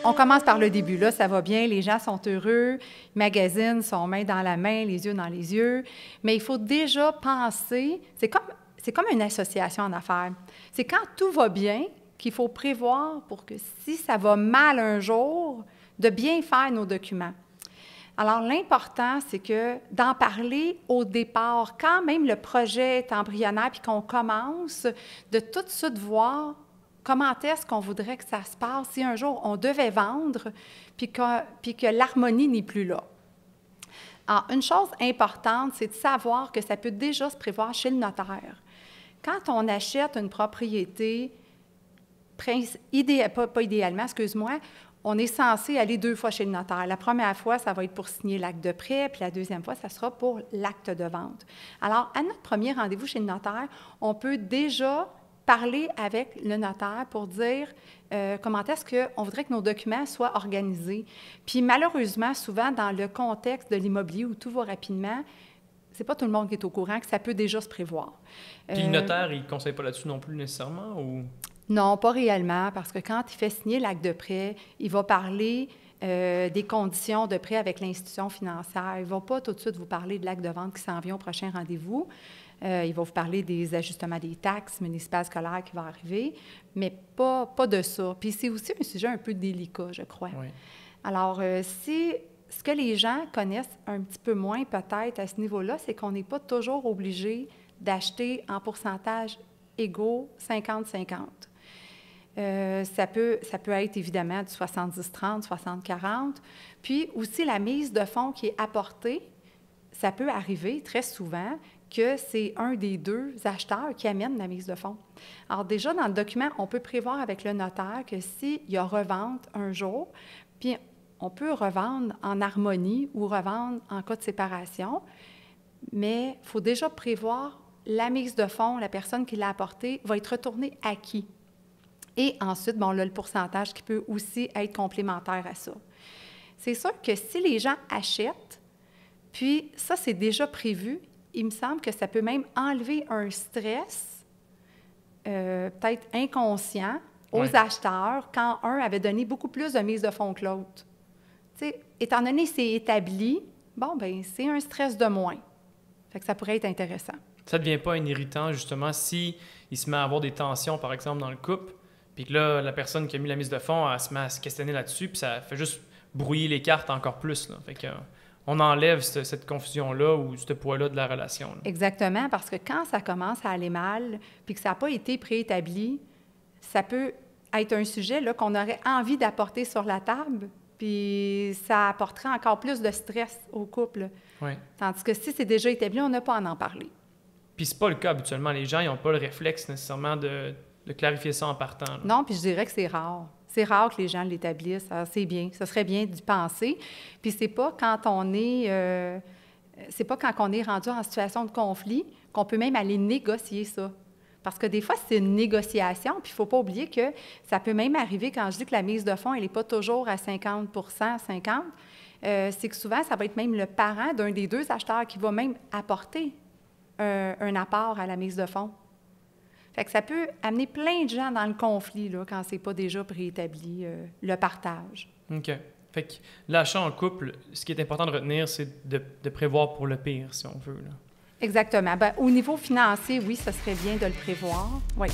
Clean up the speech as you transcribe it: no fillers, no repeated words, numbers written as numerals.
on commence par le début. Là, ça va bien, les gens sont heureux, ils magasinent, sont main dans la main, les yeux dans les yeux. Mais il faut déjà penser, c'est comme une association en affaires. C'est quand tout va bien qu'il faut prévoir pour que si ça va mal un jour, de bien faire nos documents. Alors, l'important, c'est que d'en parler au départ, quand même le projet est embryonnaire puis qu'on commence, de tout de suite voir comment est-ce qu'on voudrait que ça se passe si un jour on devait vendre puis que l'harmonie n'est plus là. Alors, une chose importante, c'est de savoir que ça peut déjà se prévoir chez le notaire. Quand on achète une propriété, pas idéalement, excuse-moi, on est censé aller 2 fois chez le notaire. La première fois, ça va être pour signer l'acte de prêt, puis la deuxième fois, ça sera pour l'acte de vente. Alors, à notre premier rendez-vous chez le notaire, on peut déjà parler avec le notaire pour dire comment est-ce qu'on voudrait que nos documents soient organisés. Puis malheureusement, souvent, dans le contexte de l'immobilier où tout va rapidement, c'est pas tout le monde qui est au courant que ça peut déjà se prévoir. Puis le notaire, il ne conseille pas là-dessus non plus nécessairement? Ou... Non, pas réellement, parce que quand il fait signer l'acte de prêt, il va parler des conditions de prêt avec l'institution financière. Il ne va pas tout de suite vous parler de l'acte de vente qui s'en vient au prochain rendez-vous. Il va vous parler des ajustements des taxes municipales scolaires qui vont arriver, mais pas de ça. Puis c'est aussi un sujet un peu délicat, je crois. Oui. Alors, si ce que les gens connaissent un petit peu moins peut-être à ce niveau-là, c'est qu'on n'est pas toujours obligé d'acheter en pourcentage égaux 50-50. Ça peut être évidemment du 70-30, 60-40. Puis aussi, la mise de fonds qui est apportée, ça peut arriver très souvent que c'est un des 2 acheteurs qui amène la mise de fonds. Alors déjà, dans le document, on peut prévoir avec le notaire que s'il y a revente un jour, puis on peut revendre en harmonie ou revendre en cas de séparation, mais il faut déjà prévoir la mise de fonds, la personne qui l'a apportée va être retournée à qui? Et ensuite, bon, là, le pourcentage qui peut aussi être complémentaire à ça. C'est sûr que si les gens achètent, puis ça, c'est déjà prévu, il me semble que ça peut même enlever un stress, peut-être inconscient, aux acheteurs quand un avait donné beaucoup plus de mise de fonds que l'autre. Tu sais, étant donné que c'est établi, bon, bien, c'est un stress de moins. Fait que ça pourrait être intéressant. Ça ne devient pas un irritant, justement, si il se met à avoir des tensions, par exemple, dans le couple, puis que là, la personne qui a mis la mise de fonds, elle se met à se questionner là-dessus, puis ça fait juste brouiller les cartes encore plus. Là. Fait que, on enlève cette confusion-là ou ce poids-là de la relation. Là. Exactement, parce que quand ça commence à aller mal, puis que ça n'a pas été préétabli, ça peut être un sujet là, qu'on aurait envie d'apporter sur la table, puis ça apporterait encore plus de stress au couple. Oui. Tandis que si c'est déjà établi, on n'a pas à en parler. Puis c'est pas le cas habituellement. Les gens, ils n'ont pas le réflexe nécessairement de clarifier ça en partant. Là. Non, puis je dirais que c'est rare. C'est rare que les gens l'établissent. Alors, c'est bien. Ce serait bien d'y penser. Puis c'est pas quand on est rendu en situation de conflit qu'on peut même aller négocier ça. Parce que des fois, c'est une négociation, puis il ne faut pas oublier que ça peut même arriver, quand je dis que la mise de fonds, elle n'est pas toujours à 50 50 c'est que souvent, ça va être même le parent d'un des 2 acheteurs qui va même apporter un apport à la mise de fonds. Fait que ça peut amener plein de gens dans le conflit là, quand ce n'est pas déjà préétabli, le partage. OK. Fait que l'achat en couple, ce qui est important de retenir, c'est de prévoir pour le pire, si on veut. Là. Exactement. Bien, au niveau financier, oui, ce serait bien de le prévoir. Oui.